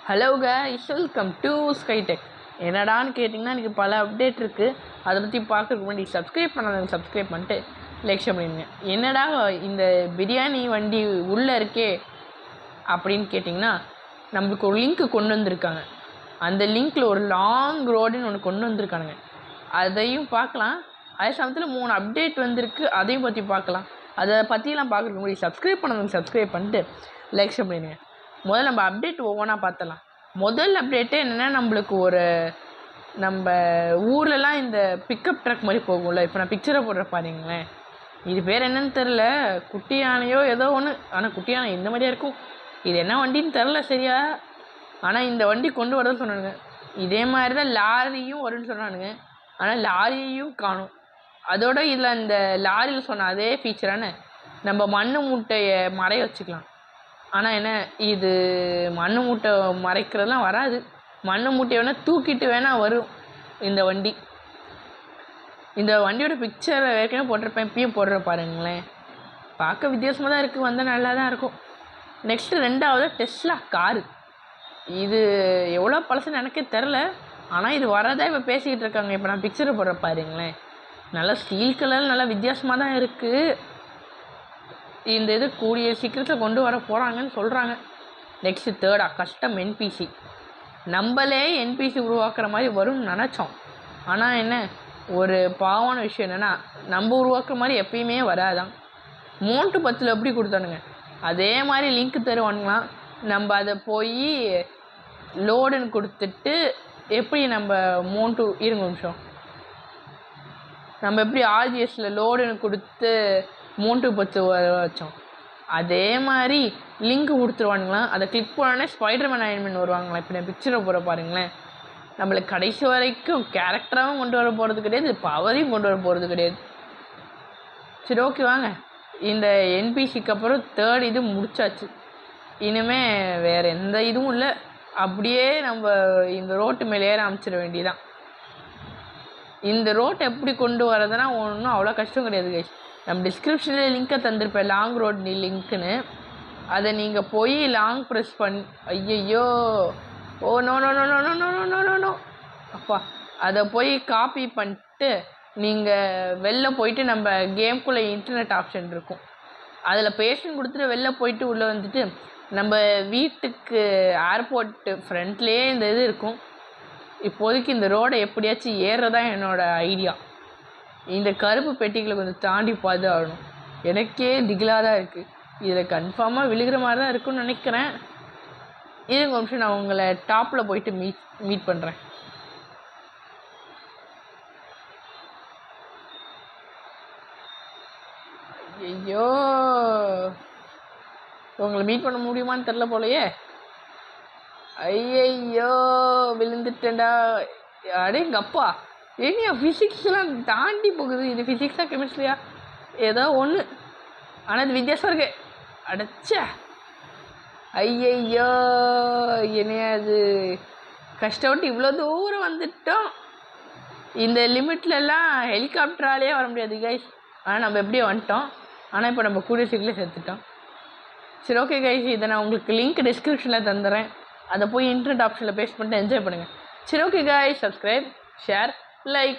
Hello guys, welcome to Skytech. என்னடான்னு கேட்டிங்கன்னா எனக்கு பல அப்டேட் இருக்குது. அதை பற்றி பார்க்கறதுக்கு முன்னாடி சப்ஸ்கிரைப் பண்ணாதவங்க சப்ஸ்கிரைப் பண்ணிட்டு லைக் ஷேர் பண்ணிடுங்க. என்னடா இந்த பிரியாணி வண்டி உள்ளே இருக்கே அப்படின்னு கேட்டிங்கன்னா, நம்மளுக்கு ஒரு லிங்க்கு கொண்டு வந்திருக்காங்க. அந்த லிங்க்கில் ஒரு லாங் ரோடுன்னு ஒன்று கொண்டு வந்திருக்கானுங்க. அதையும் பார்க்கலாம். அதே சமயத்தில் 3 அப்டேட் வந்திருக்கு, அதையும் பற்றி பார்க்கலாம். அதை பற்றிலாம் பார்க்குறதுக்கு முன்னாடி சப்ஸ்கிரைப் பண்ணாதவங்க சப்ஸ்கிரைப் பண்ணிட்டு லைக் ஷேர் பண்ணிடுங்க. முதல்ல நம்ம அப்டேட் ஒவ்வொன்றா பார்த்தலாம். முதல் அப்டேட்டே என்னென்னா, நம்மளுக்கு நம்ம ஊர்லலாம் இந்த பிக்கப் ட்ரக் மாதிரி போகும்ல. இப்போ நான் பிக்சரை போடுற பாருங்களேன். இது பேர் என்னன்னு தெரில, குட்டி யானையோ ஏதோ ஒன்று. ஆனால் குட்டி யானை இந்த மாதிரியா இருக்கும். இது என்ன வண்டின்னு தெரில சரியா. ஆனால் இந்த வண்டி கொண்டு வரதான் சொன்னானுங்க. இதே மாதிரி தான் லாரியும் வரும்னு சொன்னானுங்க. ஆனால் லாரியையும் காணும். அதோட இதில் இந்த லாரியில் சொன்ன அதே ஃபீச்சரான நம்ம மண் மூட்டையை மறைய வச்சுக்கலாம். ஆனால் என்ன, இது மண் மூட்டை மறைக்கிறதுலாம் வராது. மண் மூட்டையை வேணால் தூக்கிட்டு வேணால் வரும் இந்த வண்டி. இந்த வண்டியோட பிக்சரை ஏற்கனவே போட்டிருப்பேன், இப்பயும் போடுற பாருங்களேன். பார்க்க வித்தியாசமாக தான் இருக்குது, வந்தால் நல்லா தான் இருக்கும். நெக்ஸ்ட்டு 2வது டெஸ்லா காரு. இது எவ்வளோ பழசுன்னு எனக்கே தெரில. ஆனால் இது வரதான் இப்போ பேசிக்கிட்டு இருக்காங்க. இப்போ நான் பிக்சரை போடுற பாருங்களேன். நல்லா ஸ்டீல் கலர், நல்லா வித்தியாசமாக தான் இருக்குது. இந்த இது கூடிய சீக்கிரத்தில் கொண்டு வர போகிறாங்கன்னு சொல்கிறாங்க. Next 3 custom NBC. நம்மளே என்பிசி உருவாக்குற மாதிரி வரும்னு நினச்சோம். ஆனால் என்ன, ஒரு பாவான விஷயம் என்னென்னா, நம்ம உருவாக்குற மாதிரி எப்பயுமே வராதான். மோன்ட்டு 10 எப்படி கொடுத்தானுங்க அதே மாதிரி லிங்க் தருவானுங்களாம். நம்ம அதை போய் லோடுன்னு கொடுத்துட்டு எப்படி நம்ம மோன்ட்டு இருங்க நிமிஷம், நம்ம எப்படி ஆர்ஜிஎஸில் லோடுன்னு கொடுத்து மோன்ட்டு 10 வச்சோம், அதே மாதிரி லிங்க் கொடுத்துருவானுங்களாம். அதை கிளிக் பண்ணோடனே ஸ்பைடர்மேன் அயன்மேன் வருவாங்களா. இப்போ நான் பிக்சரை போகிற பாருங்களேன். நம்மளுக்கு கடைசி வரைக்கும் கேரக்டராகவும் கொண்டு வர போகிறது கிடையாது, பவரையும் கொண்டு வர போகிறது கிடையாது. சரி, ஓகே வாங்க. இந்த என்பிசிக்கு அப்புறம் 3 இது முடிச்சாச்சு. இனிமேல் வேறு எந்த இதுவும் இல்லை. அப்படியே நம்ம இந்த ரோட்டு மேலே ஏற அமைச்சிட வேண்டியதான். இந்த ரோட்டை எப்படி கொண்டு வரதுன்னா ஒன்றும் அவ்வளோ கஷ்டம் கிடையாது கைஸ். நம்ம டிஸ்கிரிப்ஷனில் லிங்க்கை தந்திருப்பேன், லாங் ரோட் லிங்க்குன்னு. அதை நீங்கள் போய் லாங் ப்ரெஸ் பண்ணி, ஐயையோ, oh no no no no no no no no no அப்பா, அதை போய் காப்பி பண்ணிட்டு நீங்கள் வெளில போயிட்டு நம்ம கேம்குள்ளே இன்டர்நெட் ஆப்ஷன் இருக்கும், அதில் பேஷன் கொடுத்துட்டு வெளில போயிட்டு உள்ளே வந்துட்டு நம்ம வீட்டுக்கு ஏர்போர்ட்டு ஃப்ரண்ட்லேயே இந்த இது இருக்கும். இப்போதைக்கு இந்த ரோடை எப்படியாச்சும் ஏறுறதான் என்னோடய ஐடியா. இந்த கருப்பு பெட்டிகளை கொஞ்சம் தாண்டி பார்த்து ஆகணும். எனக்கே திகிலாக தான் இருக்குது. இதில் கன்ஃபார்மாக விழுகிற மாதிரி தான் இருக்குன்னு நினைக்கிறேன். இருங்க நிமிஷம், நான் உங்களை டாப்பில் போயிட்டு மீட் பண்ணுறேன். ஐயோ, உங்களை மீட் பண்ண முடியுமான்னு தெரில போலையே. ஐயையோ, விழுந்துட்டேன்டா. அடேங்க அப்பா, ஏங்க ஃபிசிக்ஸ்லாம் தாண்டி போகுது. இது ஃபிசிக்ஸா கெமிஸ்ட்ரியா ஏதோ ஒன்று, ஆனால் இது வித்தியாசம் இருக்கு. அடைச்சா, ஐயையோ, என்னையா அது, கஷ்டப்பட்டு இவ்வளோ தூரம் வந்துட்டோம். இந்த லிமிட்லலாம் ஹெலிகாப்டராலே வர முடியாது கைஸ். ஆனால் நம்ம எப்படியோ வந்துட்டோம். ஆனால் இப்போ நம்ம கூடிய சீக்கிரம் சேர்த்துட்டோம். சரி, ஓகே கைஸ், இதை நான் உங்களுக்கு லிங்க் டிஸ்கிரிப்ஷனில் தந்துடுறேன். அதை போய் இன்டர்நெட் ஆப்ஷனில் பேஸ்ட் பண்ணிட்டு என்ஜாய் பண்ணுங்கள். சரி, okay guys, subscribe, share, like.